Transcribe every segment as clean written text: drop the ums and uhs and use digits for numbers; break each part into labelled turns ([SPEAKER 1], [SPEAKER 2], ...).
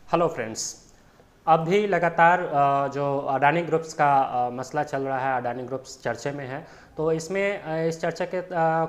[SPEAKER 1] Hello friends. अभी लगातार जो अडानी ग्रुप्स का मसला चल रहा है, अडानी ग्रुप्स चर्चे में है। तो इसमें इस चर्चा के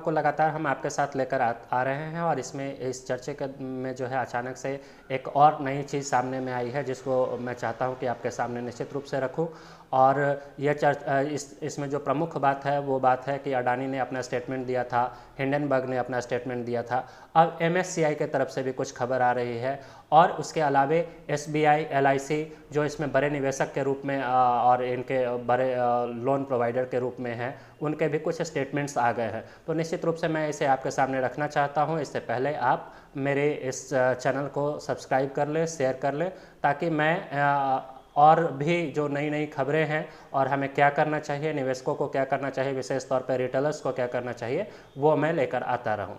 [SPEAKER 1] को लगातार हम आपके साथ लेकर आ रहे हैं और इसमें इस चर्चे के में जो है अचानक से एक और नई चीज़ सामने में आई है जिसको मैं चाहता हूं कि आपके सामने निश्चित रूप से रखूं। और यह इसमें जो प्रमुख बात है वो बात है कि अडानी ने अपना स्टेटमेंट दिया था, हिंडनबर्ग ने अपना स्टेटमेंट दिया था। अब एमएससीआई के तरफ से भी कुछ खबर आ रही है और उसके अलावे एसबीआई, एलआईसी जो इसमें बड़े निवेशक के रूप में और इनके बड़े लोन प्रोवाइडर के रूप में हैं, उनके भी कुछ स्टेटमेंट्स आ गए हैं। तो निश्चित रूप से मैं इसे आपके सामने रखना चाहता हूं। इससे पहले आप मेरे इस चैनल को सब्सक्राइब कर लें, शेयर कर लें, ताकि मैं और भी जो नई नई खबरें हैं और हमें क्या करना चाहिए, निवेशकों को क्या करना चाहिए, विशेष तौर पर रिटेलर्स को क्या करना चाहिए, वो मैं लेकर आता रहूं।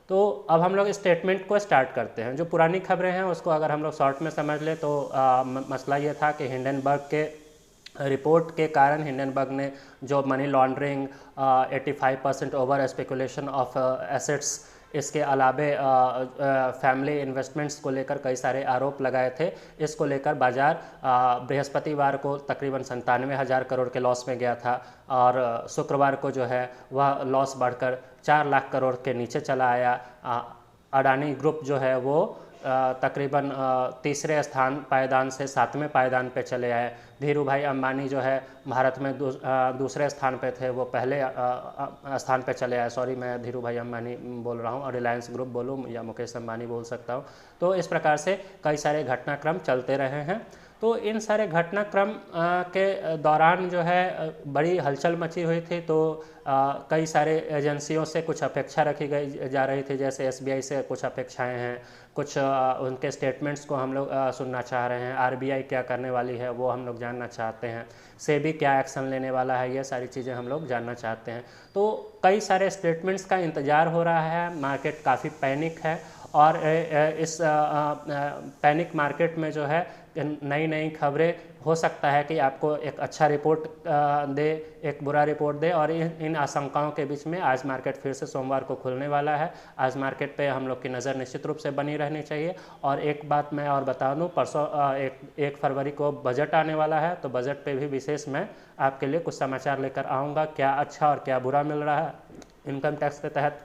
[SPEAKER 1] तो अब हम लोग स्टेटमेंट को स्टार्ट करते हैं। जो पुरानी खबरें हैं उसको अगर हम लोग शॉर्ट में समझ लें तो मसला ये था कि हिंडनबर्ग के रिपोर्ट के कारण हिंडनबर्ग ने जो money laundering, 85% over speculation of assets, इसके अलावे फैमिली इन्वेस्टमेंट्स को लेकर कई सारे आरोप लगाए थे। इसको लेकर बाजार बृहस्पतिवार को तकरीबन 97,000 करोड़ के लॉस में गया था और शुक्रवार को जो है वह लॉस बढ़कर 4 लाख करोड़ के नीचे चला आया। अडानी ग्रुप जो है वो तकरीबन तीसरे स्थान पायदान से 7वें पायदान पे चले आए। धीरू भाई अंबानी जो है भारत में दूसरे स्थान पे थे, वो पहले स्थान पे चले आए। सॉरी, मैं धीरू भाई अंबानी बोल रहा हूँ और रिलायंस ग्रुप बोलूँ या मुकेश अंबानी बोल सकता हूँ। तो इस प्रकार से कई सारे घटनाक्रम चलते रहे हैं। तो इन सारे घटनाक्रम के दौरान जो है बड़ी हलचल मची हुई थी। तो कई सारे एजेंसियों से कुछ अपेक्षा रखी गई जा रही थी, जैसे एसबीआई से कुछ अपेक्षाएं हैं, कुछ उनके स्टेटमेंट्स को हम लोग सुनना चाह रहे हैं। आरबीआई क्या करने वाली है वो हम लोग जानना चाहते हैं। सेबी क्या एक्शन लेने वाला है, ये सारी चीज़ें हम लोग जानना चाहते हैं। तो कई सारे स्टेटमेंट्स का इंतज़ार हो रहा है। मार्केट काफ़ी पैनिक है और इस पैनिक मार्केट में जो है नई नई खबरें हो सकता है कि आपको एक अच्छा रिपोर्ट दे, एक बुरा रिपोर्ट दे। और इन आशंकाओं के बीच में आज मार्केट फिर से सोमवार को खुलने वाला है। आज मार्केट पे हम लोग की नज़र निश्चित रूप से बनी रहनी चाहिए। और एक बात मैं और बता दूं, परसों 1 फरवरी को बजट आने वाला है। तो बजट पे भी विशेष मैं आपके लिए कुछ समाचार लेकर आऊँगा, क्या अच्छा और क्या बुरा मिल रहा है, इनकम टैक्स के तहत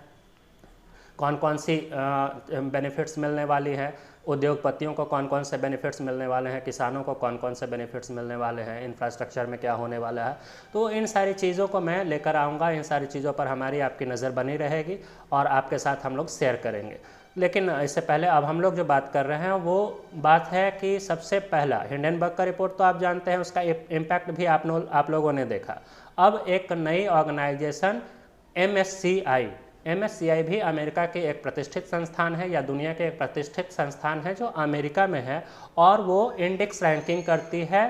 [SPEAKER 1] कौन कौन सी बेनिफिट्स मिलने वाली हैं, उद्योगपतियों को कौन कौन से बेनिफिट्स मिलने वाले हैं, किसानों को कौन कौन से बेनिफिट्स मिलने वाले हैं, इंफ्रास्ट्रक्चर में क्या होने वाला है। तो इन सारी चीज़ों को मैं लेकर आऊँगा। इन सारी चीज़ों पर हमारी आपकी नज़र बनी रहेगी और आपके साथ हम लोग शेयर करेंगे। लेकिन इससे पहले अब हम लोग जो बात कर रहे हैं वो बात है कि सबसे पहला हिंडनबर्ग का रिपोर्ट तो आप जानते हैं, उसका इम्पैक्ट भी आप लोगों ने देखा। अब एक नई ऑर्गेनाइजेशन एमएससीआई भी अमेरिका के एक प्रतिष्ठित संस्थान है या दुनिया के एक प्रतिष्ठित संस्थान है जो अमेरिका में है, और वो इंडेक्स रैंकिंग करती है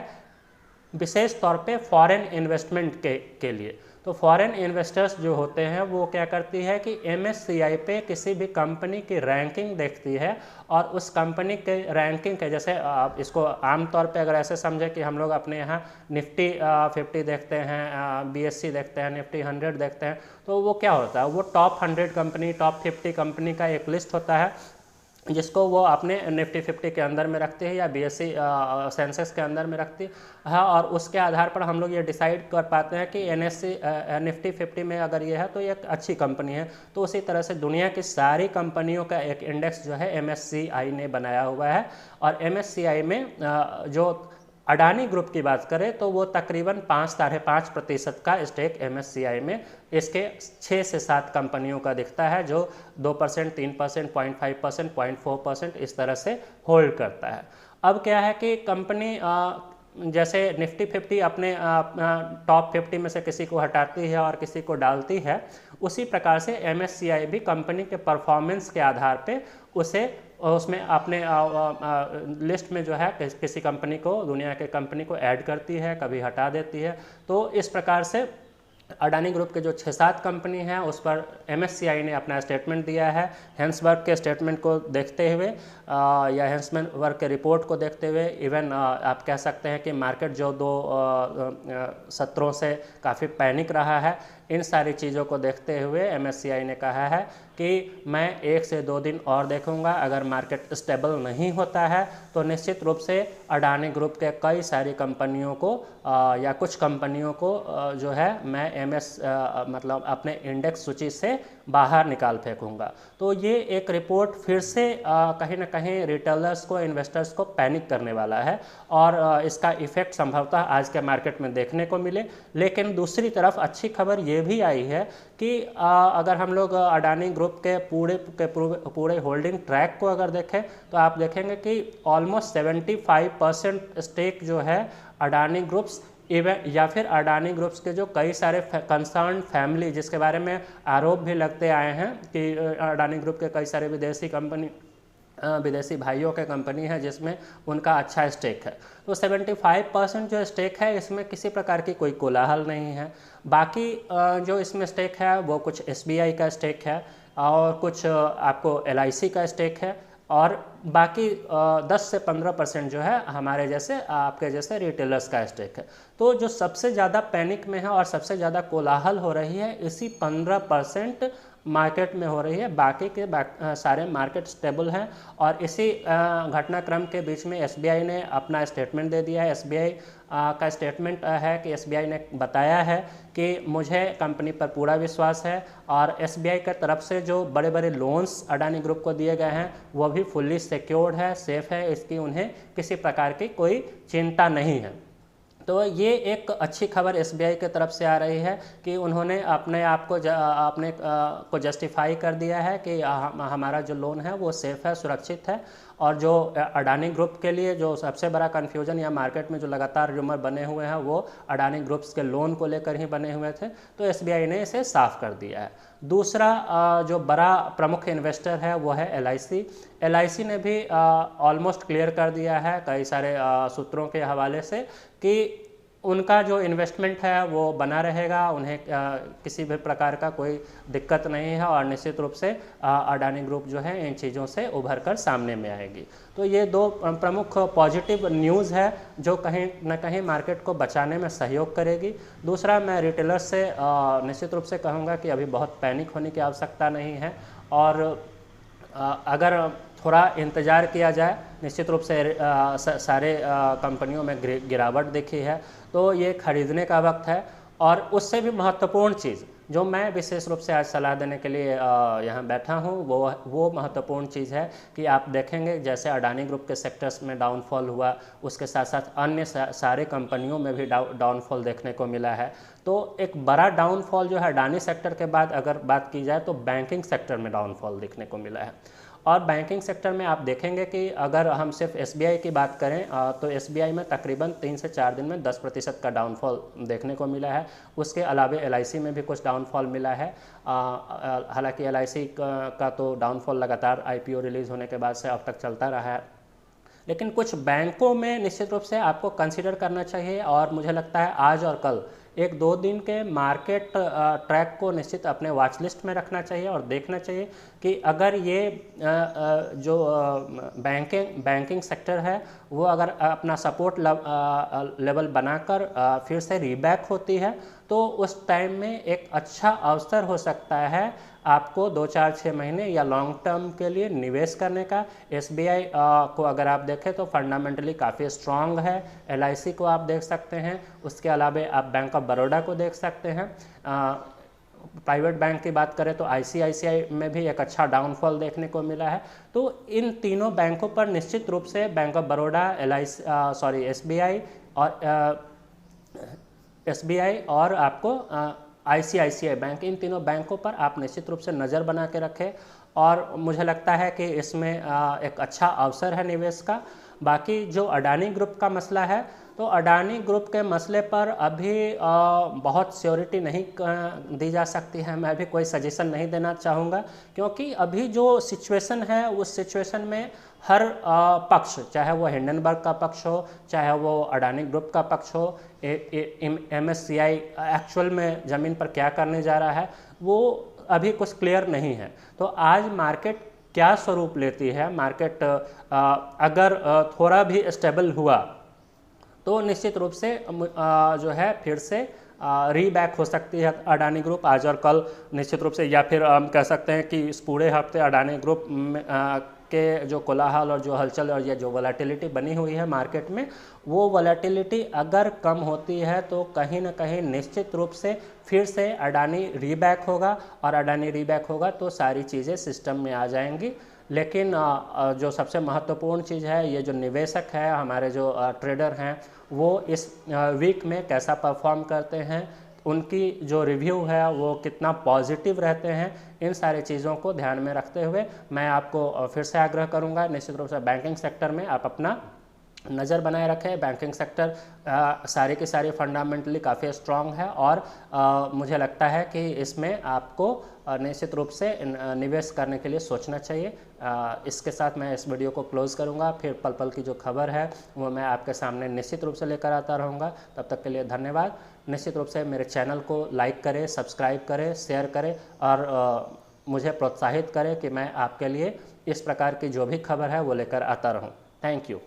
[SPEAKER 1] विशेष तौर पे फॉरेन इन्वेस्टमेंट के लिए। तो फॉरेन इन्वेस्टर्स जो होते हैं वो क्या करती है कि एमएससीआई पे किसी भी कंपनी की रैंकिंग देखती है और उस कंपनी के रैंकिंग के, जैसे इसको आमतौर पे अगर ऐसे समझे कि हम लोग अपने यहाँ निफ्टी 50 देखते हैं, बीएससी देखते हैं, निफ्टी 100 देखते हैं, तो वो क्या होता है, वो टॉप 100 कंपनी, टॉप 50 कंपनी का एक लिस्ट होता है जिसको वो अपने निफ्टी 50 के अंदर में रखते हैं या बीएससी सेंसेक्स के अंदर में रखती है। और उसके आधार पर हम लोग ये डिसाइड कर पाते हैं कि एनएससी निफ्टी 50 में अगर ये है तो ये एक अच्छी कंपनी है। तो उसी तरह से दुनिया की सारी कंपनियों का एक इंडेक्स जो है एमएससीआई ने बनाया हुआ है। और एमएससीआई में जो अडानी ग्रुप की बात करें तो वो तकरीबन 5-5.5% का स्टेक एमएससीआई में इसके 6 से 7 कंपनियों का दिखता है, जो 2%, 3%, 0.5%, 0.4% इस तरह से होल्ड करता है। अब क्या है कि कंपनी जैसे निफ्टी 50 अपने टॉप 50 में से किसी को हटाती है और किसी को डालती है, उसी प्रकार से एमएससीआई भी कंपनी के परफॉर्मेंस के आधार पे उसमें अपने लिस्ट में जो है किसी कंपनी को, दुनिया के कंपनी को ऐड करती है, कभी हटा देती है। तो इस प्रकार से अडानी ग्रुप के जो 6-7 कंपनी हैं उस पर एमएससीआई ने अपना स्टेटमेंट दिया है। हिंडनबर्ग के स्टेटमेंट को देखते हुए या हिंडनबर्ग के रिपोर्ट को देखते हुए इवन आप कह सकते हैं कि मार्केट जो 2 सत्रों से काफ़ी पैनिक रहा है, इन सारी चीज़ों को देखते हुए MSCI ने कहा है कि मैं 1 से 2 दिन और देखूंगा, अगर मार्केट स्टेबल नहीं होता है तो निश्चित रूप से अडानी ग्रुप के कई सारी कंपनियों को या कुछ कंपनियों को जो है मैं मतलब अपने इंडेक्स सूची से बाहर निकाल फेंकूंगा। तो ये एक रिपोर्ट फिर से कहीं ना कहीं रिटेलर्स को, इन्वेस्टर्स को पैनिक करने वाला है और इसका इफेक्ट संभवतः आज के मार्केट में देखने को मिले। लेकिन दूसरी तरफ अच्छी खबर ये भी आई है कि अगर हम लोग अडानी ग्रुप के पूरे होल्डिंग ट्रैक को अगर देखें तो आप देखेंगे कि ऑलमोस्ट 75% स्टेक जो है अडानी ग्रुप्स या फिर अडानी ग्रुप्स के जो कई सारे कंसर्न फैमिली, जिसके बारे में आरोप भी लगते आए हैं कि अडानी ग्रुप के कई सारे विदेशी भाइयों के कंपनी है जिसमें उनका अच्छा स्टेक है। तो 75% जो स्टेक है इसमें किसी प्रकार की कोई कोलाहल नहीं है। बाकी जो इसमें स्टेक है वो कुछ SBI का स्टेक है और कुछ आपको LIC का स्टेक है और बाकी 10 से 15% जो है हमारे जैसे आपके जैसे रिटेलर्स का स्टेक है। तो जो सबसे ज़्यादा पैनिक में है और सबसे ज़्यादा कोलाहल हो रही है इसी 15% मार्केट में हो रही है। बाकी के सारे मार्केट स्टेबल हैं और इसी घटनाक्रम के बीच में SBI ने अपना स्टेटमेंट दे दिया है। SBI का स्टेटमेंट है कि SBI ने बताया है कि मुझे कंपनी पर पूरा विश्वास है और SBI की तरफ से जो बड़े बड़े लोन्स अडानी ग्रुप को दिए गए हैं वो भी फुल्ली सिक्योर्ड है, सेफ है, इसकी उन्हें किसी प्रकार की कोई चिंता नहीं है। तो ये एक अच्छी खबर SBI की तरफ से आ रही है कि उन्होंने अपने आप को जस्टिफाई कर दिया है कि हमारा जो लोन है वो सेफ है, सुरक्षित है। और जो अडानी ग्रुप के लिए जो सबसे बड़ा कन्फ्यूजन या मार्केट में जो लगातार रूमर बने हुए हैं वो अडानी ग्रुप्स के लोन को लेकर ही बने हुए थे, तो SBI ने इसे साफ कर दिया है। दूसरा जो बड़ा प्रमुख इन्वेस्टर है वो है LIC ने भी ऑलमोस्ट क्लियर कर दिया है कई सारे सूत्रों के हवाले से कि उनका जो इन्वेस्टमेंट है वो बना रहेगा, उन्हें किसी भी प्रकार का कोई दिक्कत नहीं है और निश्चित रूप से अडानी ग्रुप जो है इन चीज़ों से उभर कर सामने में आएगी। तो ये दो प्रमुख पॉजिटिव न्यूज़ है जो कहीं न कहीं मार्केट को बचाने में सहयोग करेगी। दूसरा, मैं रिटेलर्स से निश्चित रूप से कहूँगा कि अभी बहुत पैनिक होने की आवश्यकता नहीं है और अगर थोड़ा इंतज़ार किया जाए, निश्चित रूप से सारे कंपनियों में गिरावट देखी है तो ये खरीदने का वक्त है। और उससे भी महत्वपूर्ण चीज़ जो मैं विशेष रूप से आज सलाह देने के लिए यहाँ बैठा हूँ वो महत्वपूर्ण चीज़ है कि आप देखेंगे जैसे अडानी ग्रुप के सेक्टर्स में डाउनफॉल हुआ, उसके साथ साथ अन्य सारे कंपनियों में भी डाउनफॉल देखने को मिला है। तो एक बड़ा डाउनफॉल जो है अडानी सेक्टर के बाद अगर बात की जाए तो बैंकिंग सेक्टर में डाउनफॉल देखने को मिला है। और बैंकिंग सेक्टर में आप देखेंगे कि अगर हम सिर्फ SBI की बात करें तो SBI में तकरीबन 3 से 4 दिन में 10% का डाउनफॉल देखने को मिला है। उसके अलावा LIC में भी कुछ डाउनफॉल मिला है। हालांकि LIC का तो डाउनफॉल लगातार IPO रिलीज़ होने के बाद से अब तक चलता रहा है, लेकिन कुछ बैंकों में निश्चित रूप से आपको कंसीडर करना चाहिए। और मुझे लगता है आज और कल 1-2 दिन के मार्केट ट्रैक को निश्चित अपने वॉच लिस्ट में रखना चाहिए और देखना चाहिए कि अगर ये जो बैंकिंग सेक्टर है वो अगर अपना सपोर्ट लेवल बनाकर फिर से रीबैक होती है तो उस टाइम में एक अच्छा अवसर हो सकता है आपको 2-4-6 महीने या लॉन्ग टर्म के लिए निवेश करने का। SBI को अगर आप देखें तो फंडामेंटली काफ़ी स्ट्रांग है। LIC को आप देख सकते हैं, उसके अलावा आप बैंक ऑफ बड़ौदा को देख सकते हैं। प्राइवेट बैंक की बात करें तो ICICI में भी एक अच्छा डाउनफॉल देखने को मिला है। तो इन तीनों बैंकों पर निश्चित रूप से बैंक ऑफ बड़ौदा, SBI और आपको ICICI बैंक, इन तीनों बैंकों पर आप निश्चित रूप से नज़र बना के रखें और मुझे लगता है कि इसमें एक अच्छा अवसर है निवेश का। बाकी जो अडानी ग्रुप का मसला है तो अडानी ग्रुप के मसले पर अभी बहुत श्योरिटी नहीं दी जा सकती है। मैं भी कोई सजेशन नहीं देना चाहूँगा क्योंकि अभी जो सिचुएशन है उस सिचुएशन में हर पक्ष, चाहे वो हिंडनबर्ग का पक्ष हो, चाहे वो अडानी ग्रुप का पक्ष हो, MSCI एक्चुअल में ज़मीन पर क्या करने जा रहा है वो अभी कुछ क्लियर नहीं है। तो आज मार्केट क्या स्वरूप लेती है, मार्केट अगर थोड़ा भी स्टेबल हुआ तो निश्चित रूप से जो है फिर से रीबैक हो सकती है अडानी ग्रुप आज और कल निश्चित रूप से, या फिर हम कह सकते हैं कि इस पूरे हफ्ते अडानी ग्रुप के जो कोलाहल और जो हलचल और ये जो वोलेटिलिटी बनी हुई है मार्केट में, वो वोलेटिलिटी अगर कम होती है तो कहीं ना कहीं निश्चित रूप से फिर से अडानी रीबैक होगा, और अडानी रीबैक होगा तो सारी चीज़ें सिस्टम में आ जाएंगी। लेकिन जो सबसे महत्वपूर्ण चीज़ है, ये जो निवेशक है, हमारे जो ट्रेडर हैं, वो इस वीक में कैसा परफॉर्म करते हैं, उनकी जो रिव्यू है वो कितना पॉजिटिव रहते हैं, इन सारी चीज़ों को ध्यान में रखते हुए मैं आपको फिर से आग्रह करूंगा, निश्चित रूप से बैंकिंग सेक्टर में आप अपना नज़र बनाए रखें। बैंकिंग सेक्टर सारी की सारी फंडामेंटली काफ़ी स्ट्रॉन्ग है, और मुझे लगता है कि इसमें आपको निश्चित रूप से निवेश करने के लिए सोचना चाहिए। इसके साथ मैं इस वीडियो को क्लोज़ करूंगा, फिर पल पल की जो खबर है वो मैं आपके सामने निश्चित रूप से लेकर आता रहूँगा। तब तक के लिए धन्यवाद। निश्चित रूप से मेरे चैनल को लाइक करें, सब्सक्राइब करें, शेयर करें, और मुझे प्रोत्साहित करें कि मैं आपके लिए इस प्रकार की जो भी खबर है वो लेकर आता रहूँ। Thank you.